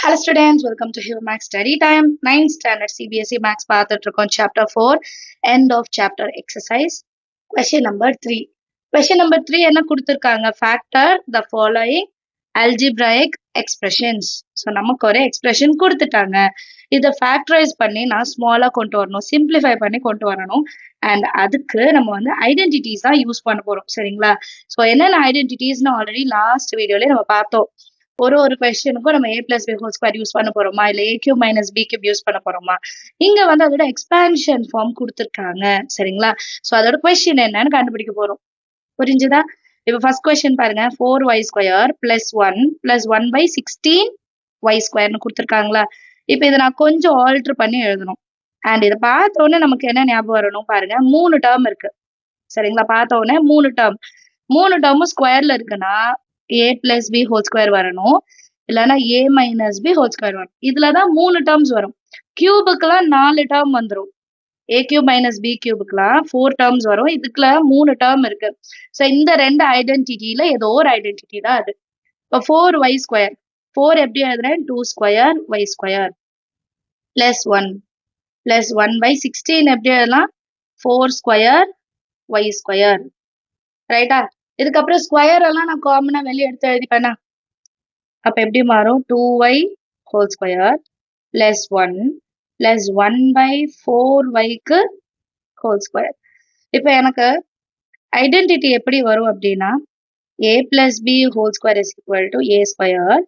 Hello students, welcome to Hero Max Study Time. 9th standard CBSE Max பார்த்துட்டு இருக்கோம். Chapter 4, end of chapter exercise. Question number 3. Question number 3 என்ன கொடுத்திருக்காங்க? Factor the following algebraic expressions. So நமக்கு ஒரு expression கொடுத்துட்டாங்க. இதை factorize பண்ணி நான் ஸ்மாலா கொண்டு வரணும், simplify பண்ணி கொண்டு வரணும். And அதுக்கு நம்ம வந்து identities தான் யூஸ் பண்ண போறோம். சரிங்களா? So என்னென்ன identities ஆல்ரெடி லாஸ்ட் வீடியோல நம்ம பார்த்தோம். ஒரு கொஸ்டினுக்கும் நம்ம a plus b whole square use பண்ண போறோமா இல்ல a cube minus b cube use பண்ண போறோமா? இங்க வந்து அதோட எக்ஸ்பான்ஷன் ஃபார்ம் கொடுத்திருக்காங்க. சரிங்களா? சோ அதோட கொஸ்டின் என்னன்னு கண்டுபிடிக்க போறோம். புரிஞ்சுதா? இப்ப ஃபர்ஸ்ட் கொஸ்டின் பாருங்க, 4y square plus 1 plus 1 by 16y ஸ்கொயர்னு கொடுத்திருக்காங்களா? இப்ப இதை நான் கொஞ்சம் ஆல்டர் பண்ணி எழுதணும். அண்ட் இதை பார்த்த உடனே நமக்கு என்ன ஞாபகம் வரணும் பாருங்க, 3 டேர்ம் இருக்கு. சரிங்களா? பார்த்த உடனே 3 டேர்மும் ஸ்கொயர்ல இருக்குன்னா a plus b whole square வரணும், இல்லைன்னா a minus b whole square வரும். இதுலதான் 3 டேர்ம்ஸ் வரும். கியூபுக்குலாம் 4 டேர்ம் வந்துடும். a cube minus b கியூபுக்குலாம் 4 terms வரும். இதுக்குல 3 டேர்ம் இருக்கு. ஸோ இந்த ரெண்டு ஐடென்டிட்டியில ஏதோ ஒரு ஐடென்டிட்டி தான் அது. இப்போ 4y ஸ்கொயர், 4 எப்படி எழுதுறேன், 2 square y square plus 1 plus 1 by 16 எப்படி எழுதலாம், 4 ஸ்கொயர் y ஸ்கொயர். ரைட்டா? இதுக்கப்புறம் ஸ்கொயர் எல்லாம் நான் காமனா வெளியே எடுத்து எழுதிப்பேனா? அப்ப எப்படி மாறும், 2y whole square plus 1 plus 1 by 4yக்கு ஹோல் ஸ்கொயர். இப்ப எனக்கு ஐடென்டிட்டி எப்படி வரும் அப்படின்னா, a plus b whole square is equal to a square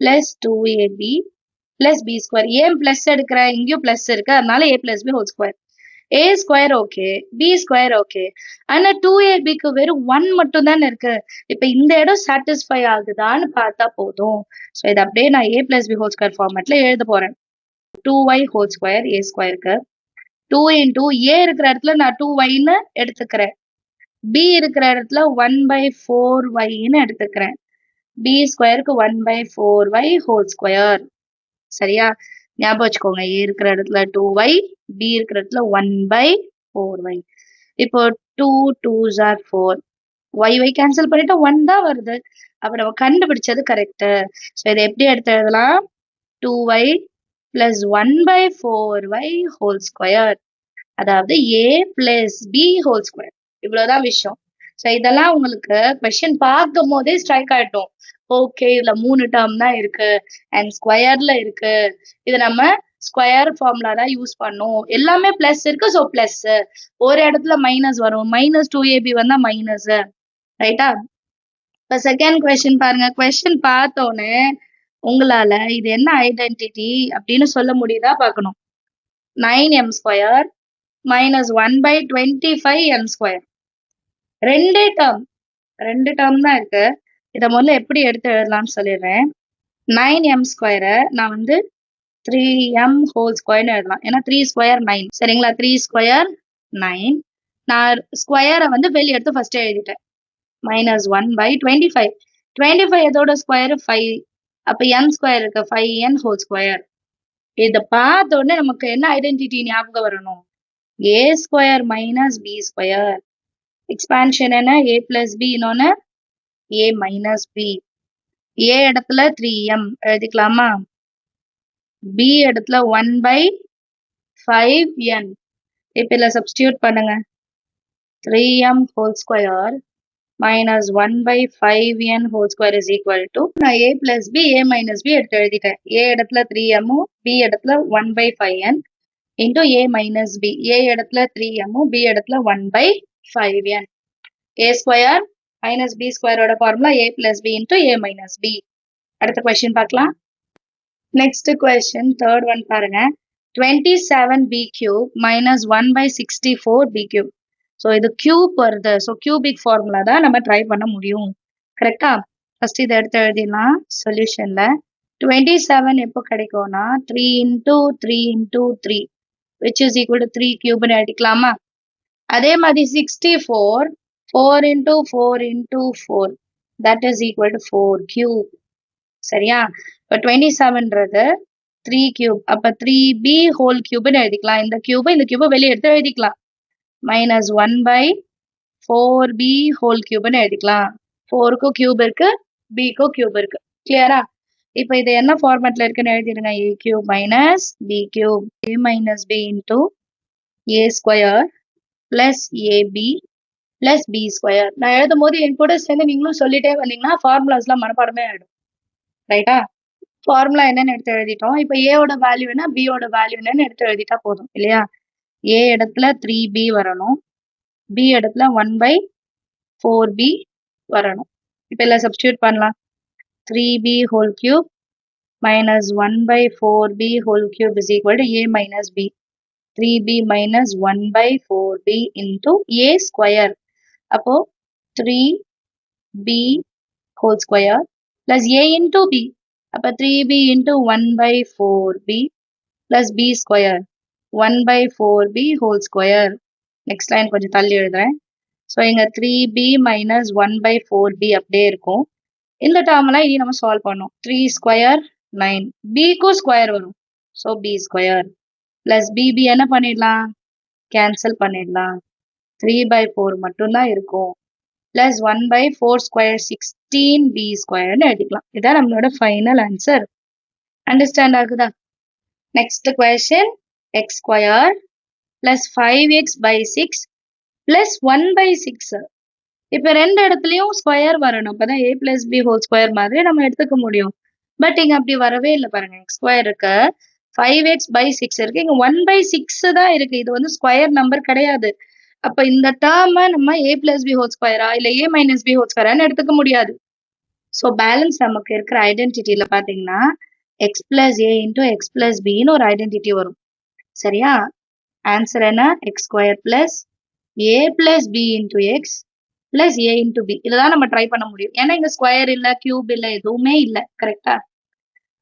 plus 2ab plus b square. ஏன் பிளஸ் எடுக்கிறேன், இங்கேயும் பிளஸ் இருக்கு, அதனால a plus b whole square. a square okay, b square okay, ஆனா 2abக்கு வெறும் 1 மட்டும் தானே இருக்கு. இப்ப இந்த இடம் சாட்டிஸ்ஃபை ஆகுதான்னு பார்த்தா போதும். ஸோ இது அப்படியே நான் a plus b whole square ஃபார்மேட்ல எழுத போறேன். 2y whole square a ஸ்கொயருக்கு 2 into a இருக்கிற இடத்துல நான் 2yன்னு எடுத்துக்கிறேன், b இருக்கிற இடத்துல 1 by 4yன்னு எடுத்துக்கிறேன், b ஸ்கொயருக்கு 1 by 4y whole square. சரியா? ஞாபகம் வச்சுக்கோங்க, a இருக்கிற இடத்துல 2y, b இருக்கிற இடத்துல 1 by 4y. இப்போ 2 2s are 4, y கேன்சல் பண்ணிட்டு 1 தான் வருது. அப்ப நம்ம கண்டுபிடிச்சது கரெக்ட். ஸோ இதை எப்படி எடுத்து எழுதலாம், 2y plus 1 by 4y whole square, அதாவது a plus b whole square. இவ்வளவுதான் விஷயம். ஸோ இதெல்லாம் உங்களுக்கு கொஸ்டின் பார்க்கும் போதே ஸ்ட்ரைக் ஆயிட்டோம். ஓகே, இதுல 3 டேர்ம் தான் இருக்கு அண்ட் ஸ்கொயர்ல இருக்கு, இது நம்ம ஸ்கொயர் ஃபார்முலா தான் யூஸ் பண்ணும், எல்லாமே பிளஸ் இருக்கு. ஸோ பிளஸ் ஒரு இடத்துல மைனஸ் வரும், மைனஸ் 2ab வந்தா மைனஸ். ரைட்டா? இப்ப செகண்ட் கொஸ்டின் பாருங்க. கொஸ்டின் பார்த்தோன்னே உங்களால இது என்ன ஐடென்டிட்டி அப்படின்னு சொல்ல முடியுதா பார்க்கணும். 9m square minus 1 by 25m square. ரெண்டு டேர்ம் தான் இருக்கு. இதை முதல்ல எப்படி எடுத்து எழுதலாம்னு சொல்லிடுறேன். 9m ஸ்கொயரை நான் வந்து 3m ஹோல் ஸ்கொயர்னு எழுதலாம், ஏன்னா 3 ஸ்கொயர் 9. சரிங்களா? 3 ஸ்கொயர் 9. நான் ஸ்கொயரை வந்து வெளியே எடுத்து ஃபர்ஸ்ட் எழுதிட்டேன். Minus 1 by 25. 25 எதோட ஸ்கொயர் 5, அப்ப n ஸ்கொயர் இருக்கு, 5n ஹோல் ஸ்கொயர். இதை பார்த்த உடனே நமக்கு என்ன ஐடென்டிட்டி ஞாபகம் வரணும், a square minus b square. Expansion என்ன, a பிளஸ் b, இன்னொன்னு a மைனஸ் b. a இடத்துல 3m எழுதிக்கலாமா, b இடத்துல 1 by 5n. இப்ப இதுல சப்ஸ்டியூட் பண்ணுங்க, 3m whole square minus 1 by 5n whole square is equal to, நான் a plus b, a minus b எடுத்து எழுதிட்டேன். a இடத்துல 3m, b இடத்துல 1 by 5n into a minus b. a இடத்துல 3m, b இடத்துல 1 by 5n. a square minus b square ஓட formula a plus b into a minus b. அடுத்த question பார்க்கலாம். Next question third one பாருங்க. 27b cube minus 1 by 64b cube. So இது cube வருது. So cubic formula தான் நம்ம try பண்ண முடியும். கரெக்டா? ஃபர்ஸ்ட் இதை எடுத்து எழுதிடலாம் சொல்யூஷன்ல. 27 எப்போ கிடைக்கும்னா 3 into 3 into 3 which is equal to 3 கியூப்னு எழுதிக்கலாமா? அதே மாதிரி 64 4 into 4 into 4 that is equal to 4 cube. சரியா? இப்போ 27ன்றது 3 கியூப், அப்ப 3b ஹோல் கியூப்னு எழுதிக்கலாம். இந்த கியூபை வெளியே எடுத்து எழுதிக்கலாம். மைனஸ் 1 by 4b ஹோல் கியூப்னு எழுதிக்கலாம். 4க்கும் கியூப் இருக்கு, b க்கும் கியூப் இருக்கு. கிளியரா? இப்போ இது என்ன ஃபார்மேட்ல இருக்குன்னு எழுதிடுங்க. a cube minus b cube, a minus b into a square plus ab plus b square. நான் எழுதும் போது என் கூட சேர்ந்து நீங்களும் சொல்லிட்டே வந்தீங்கன்னா ஃபார்முலாஸ்லாம் மனப்பாடமே ஆயிடும். ரைட்டா? ஃபார்முலா என்னன்னு எடுத்து எழுதிட்டோம். இப்போ ஏவோட வேல்யூ என்ன, பியோட வேல்யூ என்னன்னு எடுத்து எழுதிட்டா போதும் இல்லையா? a இடத்துல 3b வரணும், b இடத்துல 1/4b வரணும். இப்போ எல்லாம் சப்ஸ்டியூட் பண்ணலாம். 3b whole cube minus 1/4b whole cube is equal to a minus b. 3b minus 1/4b into a square. அப்போ 3b whole square plus a into b. அப்போ 3b into 1/4b plus b square. 1/4b whole square. Next line கொஞ்சம் தள்ளி எழுதுறேன். So இங்க 3b minus 1/4b அப்படியே இருக்கும். இந்த டேர்ம்லாம் இனி நம்ம சால்வ் பண்ணோம். 3 ஸ்கொயர் 9, பிக்கும் ஸ்கொயர் வரும். So b square plus bb என்ன பண்ணிடலாம், கேன்சல் பண்ணிடலாம். 3/4 மட்டும்தான் இருக்கும். பிளஸ் 1/4 ஸ்கொயர் 16b ஸ்கொயர்னு எழுதிக்கலாம். இதான் நம்மளோட ஃபைனல் ஆன்சர். அண்டர்ஸ்டாண்ட் ஆகுதா? Next question, x square plus 5x/6 plus 1/6. இப்போ ரெண்டு இடத்துலயும் ஸ்கொயர் வரணும். அப்பதான் a plus b whole square மாதிரி நம்ம எடுத்துக்க முடியும். பட் இங்க அப்படி வரவே இல்லை பாருங்க. x ஸ்கொயர் இருக்கு, 5x/6 இருக்கு, இங்க 1/6 தான் இருக்கு. இது வந்து ஸ்கொயர் நம்பர் கிடையாது. அப்ப இந்த டேர்மை நம்ம a பிளஸ் b ஹோல் ஸ்கொயரா இல்ல a மைனஸ் b ஹோல் ஸ்கொயரான்னு எடுத்துக்க முடியாது. ஸோ பேலன்ஸ் நமக்கு இருக்கிற ஐடென்டிட்டியில பாத்தீங்கன்னா x plus a into x plus பின்னு ஒரு ஐடென்டிட்டி வரும். சரியா? ஆன்சர் என்ன, x square plus a plus b into x plus a into b. இதுதான் நம்ம ட்ரை பண்ண முடியும். ஏன்னா இங்க ஸ்கொயர் இல்ல, கியூப் இல்ல, எதுவுமே இல்ல. கரெக்டா?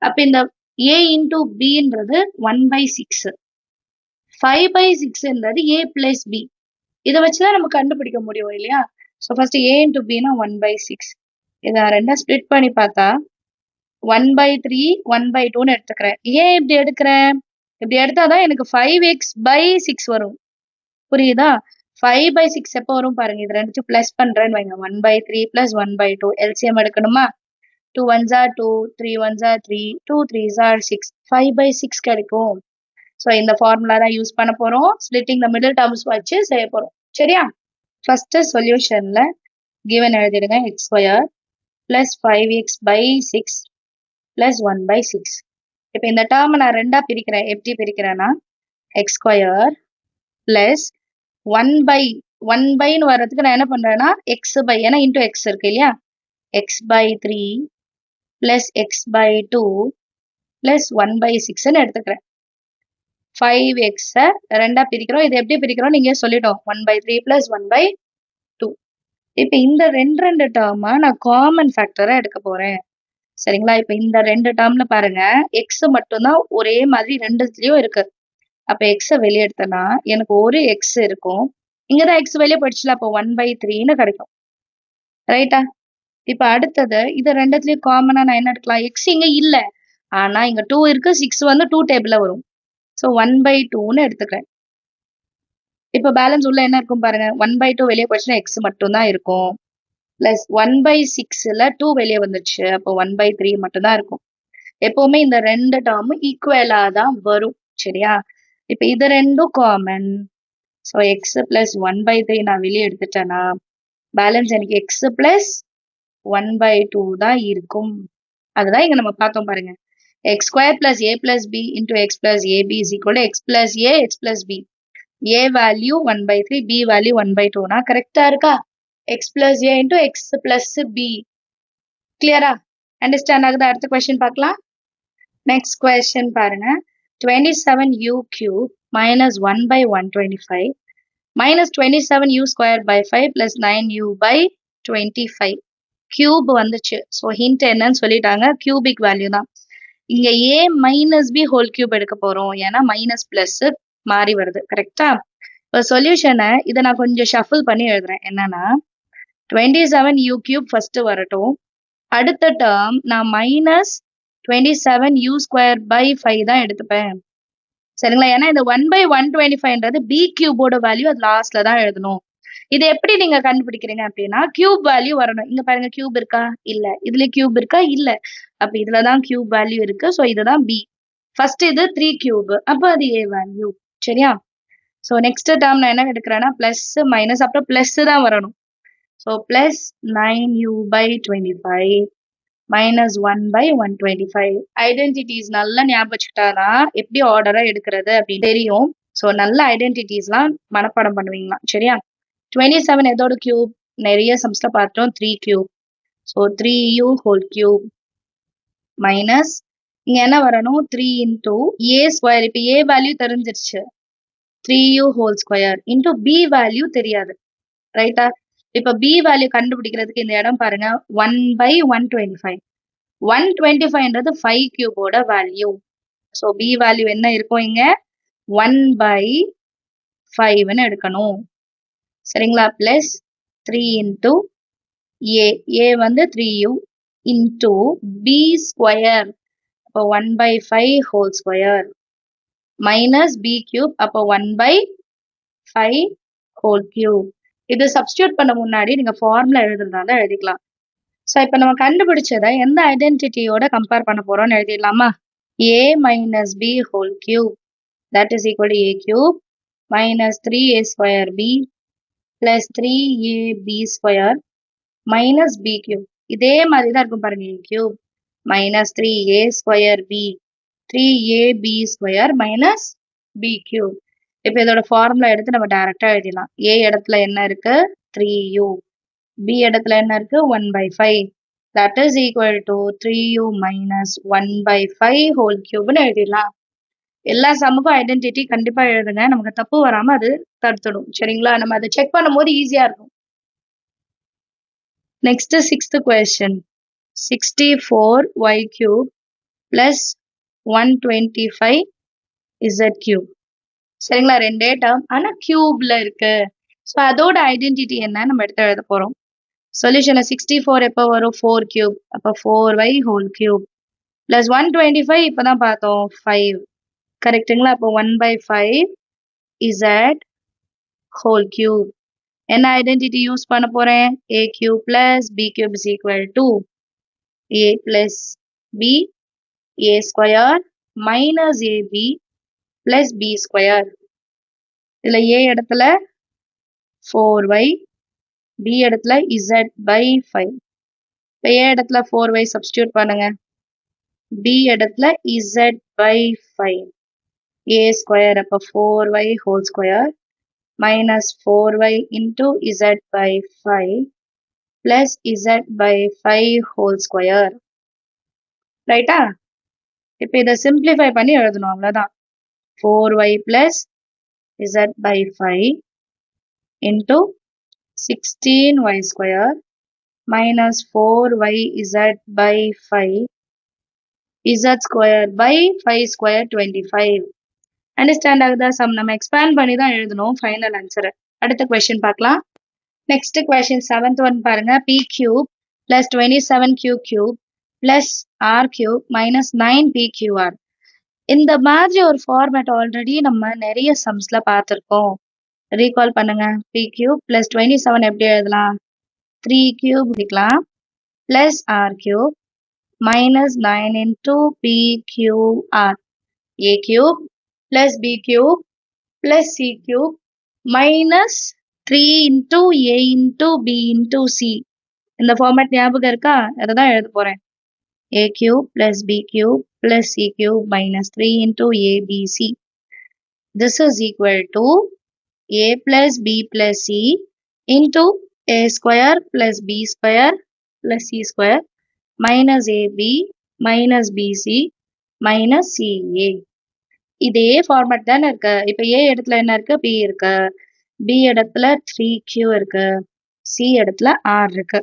அப்ப இந்த a இன்டூ பின்றது 1/6, 5/6ன்றது a பிளஸ் b. இதை வச்சுதான் நம்ம கண்டுபிடிக்க முடியும் இல்லையா? ஸோ ஃபர்ஸ்ட் a இன்டூ பின்னா 1/6. இதை ரெண்டா ஸ்பிளிட் பண்ணி பார்த்தா 1/3 1/2ன்னு எடுத்துக்கிறேன். ஏன் இப்படி எடுக்கிறேன், இப்படி எடுத்தாதான் எனக்கு 5x/6 வரும். புரியுதா? 5/6 எப்போ வரும் பாருங்க. இது ரெண்டுத்தையும் பிளஸ் பண்றேன்னு வைங்க. 1/3 பிளஸ் 1/2 எல்சிஎம் எடுக்கணுமா? 2 1s are 2, 3 1s are 3, 2 3s are 6, 5/6 கிடைக்கும். ஸோ இந்த ஃபார்முலா தான் யூஸ் பண்ண போறோம். ஸ்பிளிட்டிங் த மிடில் டேர்ம்ஸ் வச்சு செய்ய போறோம். சரியா? ஃபர்ஸ்ட் சொல்யூஷன்ல கிவன் எழுதிடுங்க. X square plus 5x/6 plus 1/6. இப்போ இந்த டேர்மை நான் ரெண்டா பிரிக்கிறேன். எப்படி பிரிக்கிறேன்னா எக்ஸ் ஸ்கொயர் பிளஸ் 1/1/ன்னு வர்றதுக்கு நான் என்ன பண்றேன்னா x/, ஏன்னா இன்டூ எக்ஸ் இருக்கு இல்லையா, x/3 பிளஸ் x/2 பிளஸ் 1/6ன்னு எடுத்துக்கிறேன். 5x ரெண்டா பிரிக்கிறோம். இது எப்படி பிரிக்கிறோம் நீங்க சொல்லிட்டோம். 1/3 பிளஸ் 1/2. இப்ப இந்த ரெண்டு டேர்மா நான் காமன் ஃபேக்டரா எடுக்க போறேன். சரிங்களா? இப்ப இந்த ரெண்டு டேர்ம்ல பாருங்க, எக்ஸ் மட்டும்தான் ஒரே மாதிரி ரெண்டுலயும் இருக்கு. அப்ப எக்ஸ வெளியே எடுத்தனா எனக்கு ஒரு எக்ஸ் இருக்கும். இங்கதான் எக்ஸ் வெளியே போயிடுச்சுல, அப்போ 1/3ன்னு கிடைக்கும். ரைட்டா? இப்ப அடுத்தது இது ரெண்டுத்துலயும் காமனா நான் என்ன எடுக்கலாம், எக்ஸ் இங்க இல்ல, ஆனா இங்க 2 இருக்கு, 6 வந்து 2 டேபிள்ல வரும். ஸோ 1/2ன்னு எடுத்துக்கிறேன். இப்போ பேலன்ஸ் உள்ள என்ன இருக்கும் பாருங்க. 1/2 வெளியே போச்சுன்னா எக்ஸ் மட்டும் தான் இருக்கும். பிளஸ் 1/6ல 2 வெளியே வந்துருச்சு, அப்போ 1/3 மட்டும் தான் இருக்கும். எப்பவுமே இந்த ரெண்டு டேர்மும் ஈக்குவலா தான் வரும். சரியா? இப்போ இது ரெண்டும் காமன். ஸோ எக்ஸ் பிளஸ் 1/3 நான் வெளியே எடுத்துட்டேன்னா பேலன்ஸ் எனக்கு எக்ஸ் பிளஸ் 1/2 தான் இருக்கும். அதுதான் இங்க நம்ம பார்த்தோம் பாருங்க. x square plus a plus b into x plus ab is equal to x plus a, x plus b. a value 1/3, b value 1/2. நான் கரெக்டா இருக்கா? x plus a into x plus b. கிளியரா? அண்டர்ஸ்டாண்ட் ஆகுதா? அடுத்த question பார்க்கலாம். Next question பாருங்க. 27u cube minus 1/125 minus 27u square by 5 plus 9u by 25. Cube வந்துச்சு. So hint என்னன்னு சொல்லிட்டாங்க, கியூபிக் வேல்யூ தான். இங்க a minus b whole cube எடுக்க போறோம். ஏன்னா மைனஸ் பிளஸ் மாறி வருது. கரெக்டா? இப்போ சொல்யூஷனை இதை நான் கொஞ்சம் ஷஃபிள் பண்ணி எழுதுறேன். என்னன்னா 27u கியூப் ஃபர்ஸ்ட் வரட்டும். அடுத்த டேர்ம் நான் minus 27u ஸ்கொயர் பை 5 தான் எடுத்துப்பேன். சரிங்களா? ஏன்னா இந்த 1/125ன்றது b கியூபோட வேல்யூ, அது லாஸ்ட்ல தான் எழுதணும். இது எப்படி நீங்க கண்டுபிடிக்கிறீங்க அப்படின்னா கியூப் வேல்யூ வரணும். இங்க பாருங்க, கியூப் இருக்கா? இல்ல. இதுல கியூப் இருக்கா? இல்ல. அப்ப இதுல தான் கியூப் வேல்யூ இருக்கு. ஸோ இதுதான் பி. ஃபர்ஸ்ட் இது 3 கியூப். அப்ப அது ஏ வேல்யூ. சரியா? ஸோ நெக்ஸ்ட் டேர்ம் நான் என்ன எடுக்கிறேன்னா பிளஸ் மைனஸ் அப்புறம் பிளஸ் தான் வரணும். So plus 9u by 25 minus 1 by 125. Identities நல்லா ஞாபகம் வச்சுக்கிட்டாதான் எப்படி ஆர்டரா எடுக்கிறது அப்படின்னு தெரியும். ஸோ நல்ல ஐடென்டிட்டிஸ்லாம் மனப்பாடம் பண்ணுவீங்களா? சரியா? 27 எதோட கியூப்? நிறைய சம்ஸ்ல பார்த்தோம் 3 cube. So 3u whole cube minus இங்க என்ன வரணும் 3 into a ஸ்கொயர். இப்ப a வேல்யூ தெரிஞ்சிருச்சு. 3u whole square into b value தெரியாது. ரைட்டா? இப்ப b வேல்யூ கண்டுபிடிக்கிறதுக்கு இந்த இடம் பாருங்க 1 by 125. 125ன்றது 5 கியூபோட வேல்யூ. ஸோ b வேல்யூ என்ன இருக்கும் இங்க 1 by 5ன்னு எடுக்கணும். சரிங்களா? பிளஸ் 3 into a வந்து 3u into b ஸ்கொயர். அப்போ 1 by 5 whole square minus b cube. அப்போ 1 by 5 whole cube. இது சப்ஸ்டியூட் பண்ண முன்னாடி நீங்க ஃபார்முலா எழுதுறதால எழுதிக்கலாம். ஸோ இப்போ நம்ம கண்டுபிடிச்சதை எந்த ஐடென்டிட்டியோட கம்பேர் பண்ண போறோம்னு எழுதிடலாமா? a minus b whole cube that is equal to a cube minus 3a square b plus 3ab square minus b cube. இதே மாதிரி தான் இருக்கும் பாருங்க. a cube minus 3a square b 3ab square minus b cube. இப்போ இதோட formula எடுத்து நம்ம டைரக்டா எழுதிடலாம். a இடத்துல என்ன இருக்கு 3u, b இடத்துல என்ன இருக்கு 1 by 5. that is equal to 3u minus 1 by 5 whole cubeன்னு எழுதிடலாம். எல்லா சம்முக்கும் ஐடென்டிட்டி கண்டிப்பா எழுதுங்க. நமக்கு தப்பு வராம அது தடுத்துடும். சரிங்களா? நம்ம அதை செக் பண்ணும்போது ஈஸியா இருக்கும். Next 6th question. 64y cube plus 125z cube. சரிங்களா? ரெண்டே டேர்ம் ஆனா கியூப்ல இருக்கு. ஸோ அதோட ஐடென்டிட்டி என்ன நம்ம எடுத்து எழுத போறோம். சொல்யூஷன்ல 64 எப்போ வரும் 4 கியூப். அப்போ 4y whole cube பிளஸ் 125 இப்பதான் பார்த்தோம் 5. கரெக்டுங்களா? அப்போ 1 by 5 z whole cube. என்ன ஐடென்டிட்டி யூஸ் பண்ண போறேன்? a cube plus b cube is equal to a plus b a square minus ab plus b square. இதுல a இடத்துல 4y, b இடத்துல z by 5. இப்போ a இடத்துல 4y சப்ஸ்டியூட் பண்ணுங்க. b இடத்துல z by 5. a square அப்போ 4y whole square minus 4y into z by 5 plus z by 5 whole square. ரைட்டா? இப்போ இதை சிம்பிளிஃபை பண்ணி எழுதணும். அவ்வளோதான். 4y plus z by 5 into 16y square minus 4yz by 5 z square by 5 square 25. Understand ஆகுதா? Some நம்ம expand பண்ணி தான் எழுதணும் ஃபைனல் ஆன்சர். அடுத்த கொஸ்டின் பார்க்கலாம். நெக்ஸ்ட் கொஸ்டின் 7th ஒன் பாருங்க. p cube plus 27q cube plus r cube minus 9pqr. இந்த மாதிரி ஒரு ஃபார்மேட் ஆல்ரெடி நம்ம நிறைய சம்ஸ்ல பார்த்துருக்கோம். ரீகால் பண்ணுங்க. p cube plus 27 எப்படி எழுதலாம்? 3 cube எழுதிக்கலாம் plus r cube minus 9 into pqr. a cube plus b cube plus c cube minus 3 into a into b into c. இந்த ஃபார்மேட் ஞாபகம் இருக்கா? அதை தான் எழுத போறேன். a cube plus b cube plus c cube minus 3 into a b c. This is equal to a plus b plus c into a square plus b square plus c square minus ab minus bc minus ca. இதே format தானே இருக்கு. இப்ப a இடத்துல என்ன இருக்கு? p இருக்கு. b இடத்துல 3q இருக்கு. c இடத்துல r இருக்கு.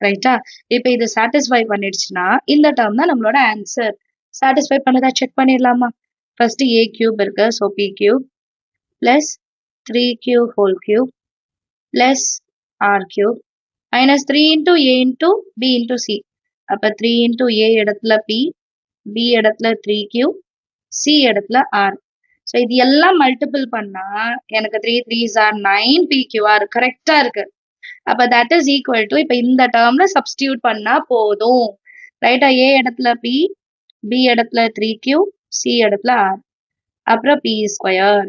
ரைட்டா? இப்ப இது சாட்டிஸ்ஃபை பண்ணிடுச்சுன்னா இந்த டேர்ம் தான் நம்மளோட ஆன்சர். சாட்டிஸ்ஃபை பண்ணதா செக் பண்ணிடலாமா? ஃபர்ஸ்ட் a கியூப் இருக்கு. So p cube plus 3q whole cube plus r cube minus 3 into a into b into c. அப்ப 3 இன்டூ a இடத்துல p, b இடத்துல 3q, c இடத்துல r. ஸோ இது எல்லாம் multiple பண்ணா எனக்கு 3 3s are 9 pqr கரெக்டா இருக்கு. அப்ப தட் இஸ் ஈக்குவல் டு இப்ப இந்த டேர்ம்ல சப்ஸ்டியூட் பண்ணா போதும். ரைட்டா? A இடத்துல P, B இடத்துல 3Q, C இடத்துல R. அப்புறம் P square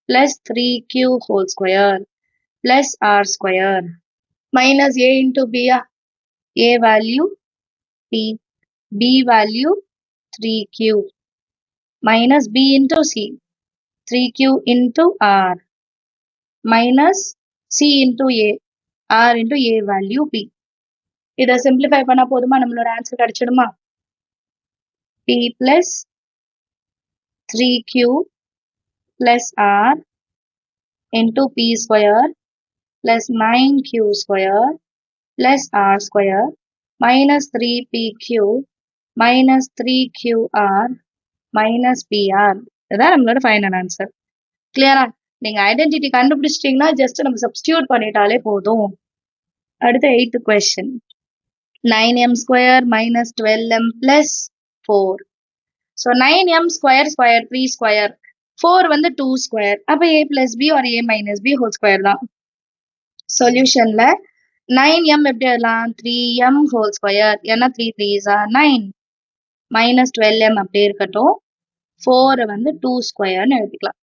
plus 3Q whole square plus R square minus A into B. A value P, B value 3Q minus B into C, 3Q into R minus C into A, R into A value P. இதை simplify பண்ணா போதுமா? நம்மளோட answer கிடைச்சிடுமா? P plus 3Q plus R into P square plus 9Q square plus R square minus 3PQ minus 3QR minus PR. இதுதான் நம்மளோட final answer. கிளியரா? நீங்க identity கண்டுபிடிச்சிட்டீங்கன்னா just நம்ம substitute பண்ணிட்டாலே போதும். அடுத்த 8th question. 9m square minus 12m plus 4. So 9m square square 3 square 4 வந்து 2 square. அப்ப a plus b or a minus b whole square தான். சொல்யூஷன்ல 9m எப்படி எழுதலாம்? 3m whole square. ஏன்னா 3 3s are 9 minus 12m அப்படியே இருக்கட்டும். 4 வந்து 2 ஸ்கொயர்னு எழுதிக்கலாம்.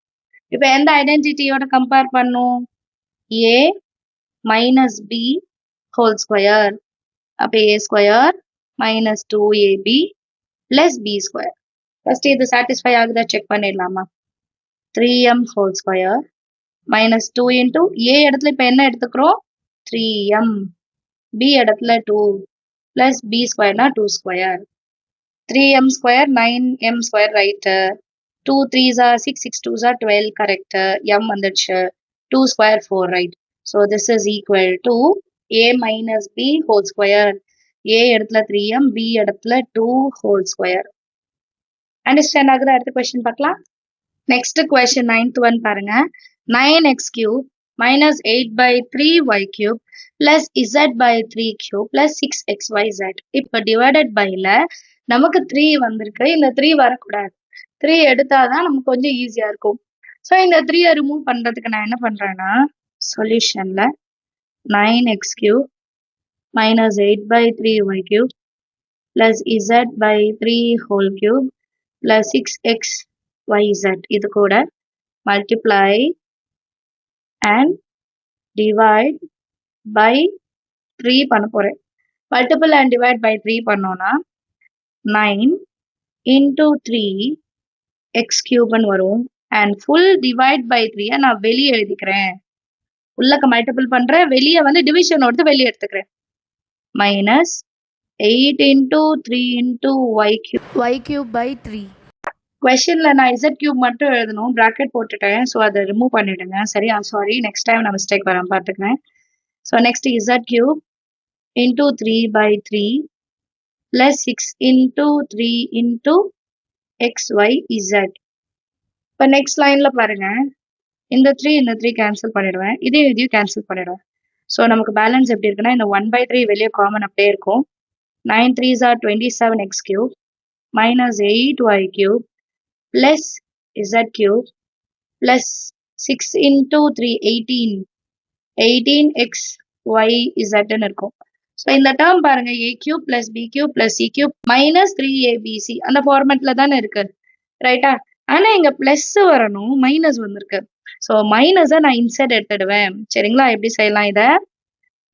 இப்போ எந்த ஐடென்டிட்டியோட கம்பேர் பண்ணும்? a minus b whole square. அப்போ a square minus 2ab plus b square. First இது சாட்டிஸ்ஃபை ஆகுதா செக் பண்ணிடலாமா? 3m whole square minus 2 into a இடத்துல இப்போ என்ன எடுத்துக்கிறோம்? 3m, b இடத்துல 2 plus b squareனா 2 square. 3m square 9m square right. 2 3s are 6, 6 2s are 12 correct. m வந்துடுச்சு. 2 square 4 right. So this is equal to a minus b whole square. a இடத்துல 3m, b இடத்துல 2 whole square. Understand ஆகுதா? அடுத்த question பார்க்கலாம். Next question 9th one பாருங்க. 9x cube minus 8 by 3y cube plus z by 3 cube plus 6xyz. இப்போ divided byல நமக்கு 3 வந்திருக்கு. இந்த 3 வரக்கூடாது. 3 எடுத்தாதான் நமக்கு கொஞ்சம் ஈஸியா இருக்கும். ஸோ இந்த 3 ரிமூவ் பண்றதுக்கு நான் என்ன பண்றேன்னா சொல்யூஷன்ல 9x cube minus 8 by 3y cube plus z by 3 whole cube plus 6xyz இது கூட multiply and divide by 3 பண்ண போறேன். multiple and divide by 3 பண்ணோம்னா 9 into 3 x cube வரும் and full divide by 3 நான் வெளியே எழுதிக்கிறேன். உள்ளக்க மல்டிபிள் பண்றேன், வெளியே வந்து டிவிஷன் எடுத்து வெளியே எடுத்துக்கிறேன். Minus 8 into 3 into y cube by 3. கொஸ்டின்ல நான் z cube மட்டும் எழுதணும், பிராக்கெட் போட்டுட்டேன். ஸோ அதை ரிமூவ் பண்ணிடுங்க. சரியா? சாரி, நெக்ஸ்ட் டைம் நான் மிஸ்டேக் வராம பார்த்துக்கிறேன். So next z cube into 3 by 3 plus 6 into 3 into xyz. இப்போ நெக்ஸ்ட் லைன்ல பாருங்க, இந்த 3 கேன்சல் பண்ணிடுவேன், இதையும் கேன்சல் பண்ணிடுவேன். ஸோ நமக்கு பேலன்ஸ் எப்படி இருக்குன்னா இந்த 1/3 வெளியே காமன் அப்படியே இருக்கும். 9 3s are 27x cube minus 8y cube plus z cube plus 6 into 3 18 18xyz இருக்கும். ஸோ இந்த டேர்ம் பாருங்க, a cube plus b cube plus c cube minus 3abc அந்த ஃபார்மேட்ல தானே இருக்கு, ரைட்டா? ஆனா இங்க பிளஸ் வரணும், மைனஸ் வந்திருக்கு. ஸோ மைனஸை நான் இன்சைட் எடுத்துடுவேன். சரிங்களா? எப்படி செய்யலாம் இதை?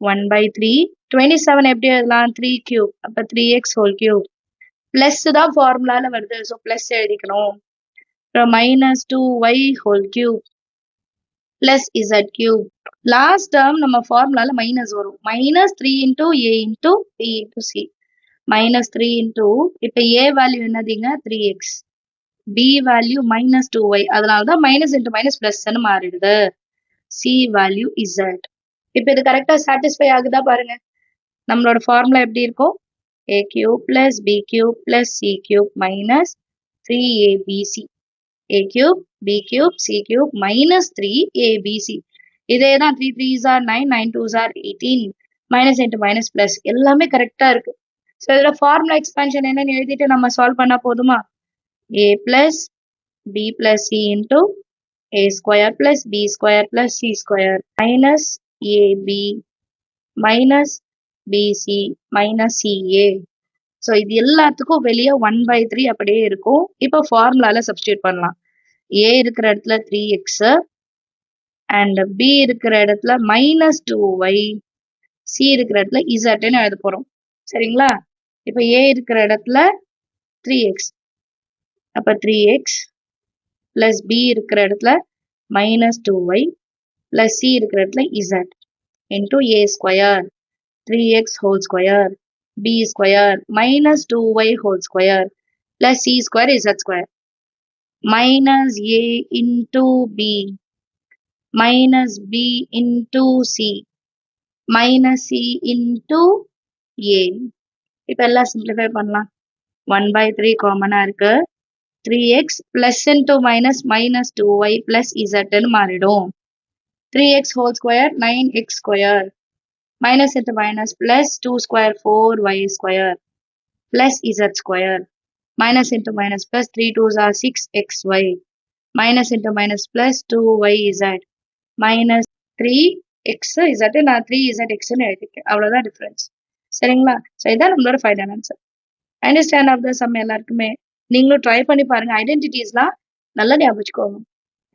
1/3 27 எப்படி எழுதலாம்? 3 cube, அப்ப 3x whole cube பிளஸ் தான் ஃபார்முலால வருது. ஸோ பிளஸ் எழுதிக்கணும். அப்புறம் minus 2y whole cube plus z cube. Last term நம்ம ஃபார்முலால மைனஸ் வரும். minus 3 into a into b into c minus 3 into இப்போ a வேல்யூ என்னதுங்க? 3x, b value minus 2y, அதனாலதான் minus into minus பிளஸ்ன்னு மாறிடுது. c value z. இப்போ இது கரெக்டா satisfy ஆகுதா பாருங்க. நம்மளோட ஃபார்முலா எப்படி இருக்கும்? a cube plus b cube plus c cube minus 3abc. a cube, b cube, c cube minus 3abc. இதே தான் 3 3s are 9, 9 2s are 18, minus into minus plus எல்லாமே கரெக்டா இருக்கு. ஸோ இதோட ஃபார்முலா எக்ஸ்பான்ஷன் என்னன்னு எழுதிட்டு நம்ம சால்வ் பண்ணா போதுமா? a plus b plus c into a square plus b square plus c square minus ab minus bc minus ca so இது எல்லாத்துக்கும் வெளியே 1/3 அப்படியே இருக்கும். இப்போ ஃபார்முலால சப்ஸ்டியூட் பண்ணலாம். ஏ இருக்கிற இடத்துல 3x அண்ட் பி இருக்கிற இடத்துல -2y, சி இருக்கிற இடத்துல இசட்னு எழுத போறோம். சரிங்களா? இப்போ ஏ இருக்கிற இடத்துல 3x, அப்ப 3x பிளஸ் பி இருக்கிற இடத்துல -2y பிளஸ் சி இருக்கிற இடத்துல z into A square 3x whole square b square -2y whole square plus C square z square minus a into b minus b into c minus c into a. இப்போ எல்லாம் simplify பண்ணலாம். 1/3 காமனா இருக்கு. 3x plus into minus -2y plus z ன்னு மாறிடும். 3x whole square 9x square minus into minus plus 2 square 4y square plus z square minus into minus plus 3 2s are 6xy minus into minus plus 2yz minus 3x z நான் 3zx ன்னு எழுதிருக்கேன். அவ்வளவுதான் difference. சரிங்களா? So இதான் நம்மளோட final answer. Understand of the sum எல்லாருக்குமே நீங்களும் try பண்ணி பாருங்க. ஐடென்டிட்டிஸ்லாம் நல்லா ஞாபகம் வச்சுக்கோங்க.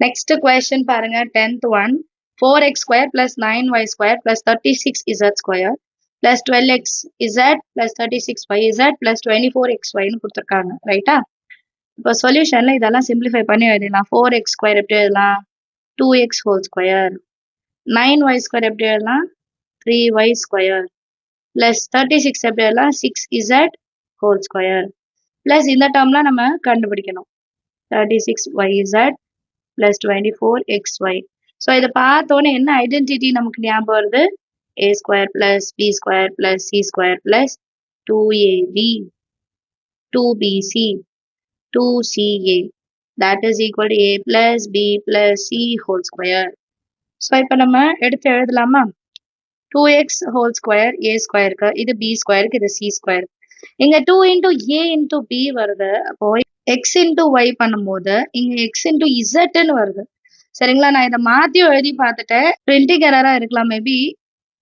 நெக்ஸ்ட் கொஸ்டின் பாருங்க. 10th one 4x square plus 9y square plus 36z square plus 12xz plus 36yz plus 24xy ன்னு கொடுத்துருக்காங்க. ரைட்டா? இப்போ சொல்யூஷன்ல இதெல்லாம் சிம்பிளிஃபை பண்ணி எழுதலாம். 4x ஸ்கொயர் எப்படி எழுதலாம்? 2x whole square. 9y square எப்படி எழுதலாம்? 3y ஸ்கொயர் பிளஸ் 36 எப்படி எழுதலாம்? 6z ஹோல் ஸ்கொயர் பிளஸ் இந்த டேர்ம்லாம் நம்ம கண்டுபிடிக்கணும். 36yz plus 24xy. ஸோ இதை பார்த்தோன்னே என்ன ஐடென்டிட்டி நமக்கு ஞாபகம் வருது? a square plus b square plus c square plus 2ab 2bc 2ca that is equal to a plus b plus c whole square. So இப்போ நம்ம எடுத்து எழுதலாமா? 2x whole square a ஸ்கொயருக்கு, இது b ஸ்கொயருக்கு, இது c ஸ்கொயர். இங்க 2 into a into b வருது. அப்போ x into y பண்ணும்போது இங்க x into z ன்னு வருது. சரிங்களா? நான் இதை மாத்தியும் எழுதி பார்த்துட்டேன். பிரிண்டிங் எரரா இருக்கலாம் மேபி.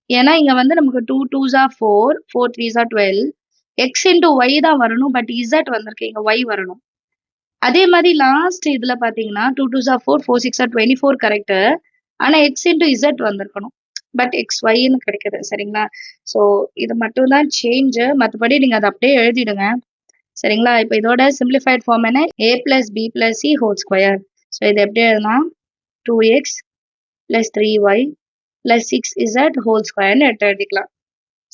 ஏன்னா இங்க வந்து நமக்கு 2 2s are 4 4 3s are 12 x into y தான் வரணும். பட் z வந்திருக்கு, இங்க y வரணும். அதே மாதிரி லாஸ்ட் இதுல பாத்தீங்கன்னா 2 2s are 4 4 6 are 24 கரெக்ட். ஆனா x into z வந்திருக்கணும். பட் xyன்னு கிடைக்குது. சரிங்களா? ஸோ இது மட்டும் தான் சேஞ்ச். மற்றபடி நீங்க அதை அப்படியே எழுதிடுங்க. சரிங்களா? இப்போ இதோட சிம்பிளிஃபைட் ஃபார்ம் என்ன? a plus b plus c whole square. So இது எப்படி எழுதலாம்? 2x plus 3y plus 6z whole ஸ்கொயர்னு எடுத்து எழுதிக்கலாம்.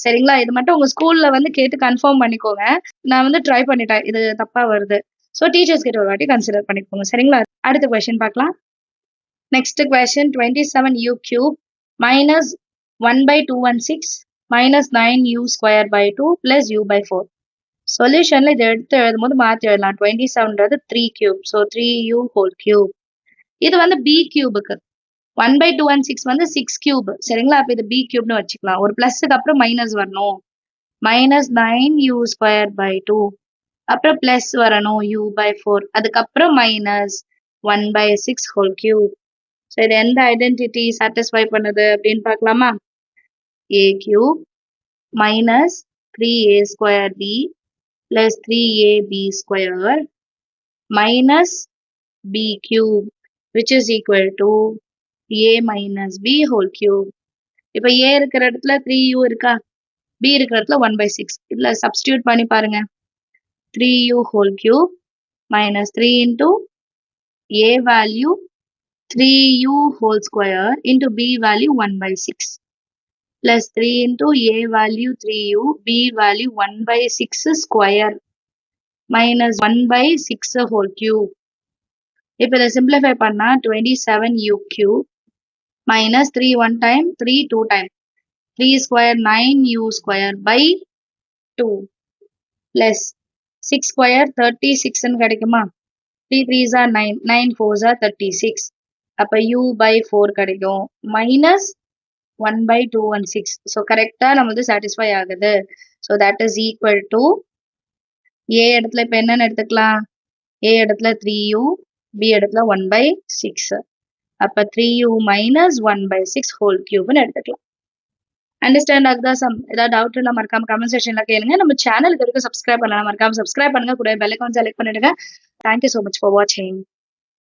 சரிங்களா? இது மட்டும் உங்க ஸ்கூல்ல வந்து கேட்டு கன்ஃபார்ம் பண்ணிக்கோங்க. நான் வந்து ட்ரை பண்ணிட்டேன், இது தப்பா வருது. ஸோ டீச்சர்ஸ் கிட்ட ஒரு வாட்டி கன்சிடர் பண்ணிக்கோங்க. சரிங்களா? அடுத்த கொஸ்டின் பார்க்கலாம். Next question 27u cube minus 1/216 minus 9u square by 2 plus u by 4. சொல்யூஷன்ல இதை எடுத்து எழுதும் போது மாற்றி எழுதலாம். 27ன்றது 3 cube. So 3u whole cube. இது வந்து b கியூபுக்கு. 1/216 வந்து 6 கியூப். சரிங்களா? அப்ப இது b கியூப்னு வச்சுக்கலாம். ஒரு பிளஸ்க்கு அப்புறம் மைனஸ் வரணும். minus 9u square by 2 அப்புறம் பிளஸ் வரணும் u by 4 அதுக்கப்புறம் மைனஸ் 1/6 ஹோல் கியூப். ஸோ இது எந்த ஐடென்டிட்டி சாட்டிஸ்ஃபை பண்ணுது அப்படின்னு பார்க்கலாமா? a cube minus 3a square b plus 3ab square minus b cube which is equal to a minus b whole cube. இப்போ a இருக்கிற இடத்துல 3u இருக்கா? b இருக்கிற இடத்துல 1/6. இதுல சப்ஸ்டியூட் பண்ணி பாருங்க. 3u whole cube minus 3 into a value 3u whole square into b value 1/6 plus 3 into a value 3u b value 1/6 square minus 1/6 whole cube. இப்போ இதை சிம்பிளிஃபை பண்ணா 27u cube minus 3 1 time 3 2 time 3 square 9u square by 2 plus 6 square 36 ன்னு கிடைக்குமா? 3 3s are 9 9 4s are 36. அப்ப u by 4 கிடைக்கும் minus 1/216. So கரெக்டா நம்மளுக்கு satisfy ஆகுது. So that is equal to a இடத்துல இப்போ என்னன்னு எடுத்துக்கலாம்? a இடத்துல 3u b இடத்துல 1/6. அப்ப 3u minus 1/6 whole cubeன்னு எடுத்துக்கலாம். அண்டர்ஸ்டாண்ட் ஆகுதா? ஏதாவது டவுட் இருந்தா மறக்காம கமெண்ட் செக்ஷன்ல கேளுங்க. நம்ம சேனலுக்கு வரைக்கும் சப்ஸ்கிரைப் பண்ணலாம். மறக்காம சப்ஸ்கிரைப் பண்ணுங்க. கூடவே பெல் ஐகான் செலக்ட் பண்ணிடுங்க. Thank you so much for வாட்சிங்.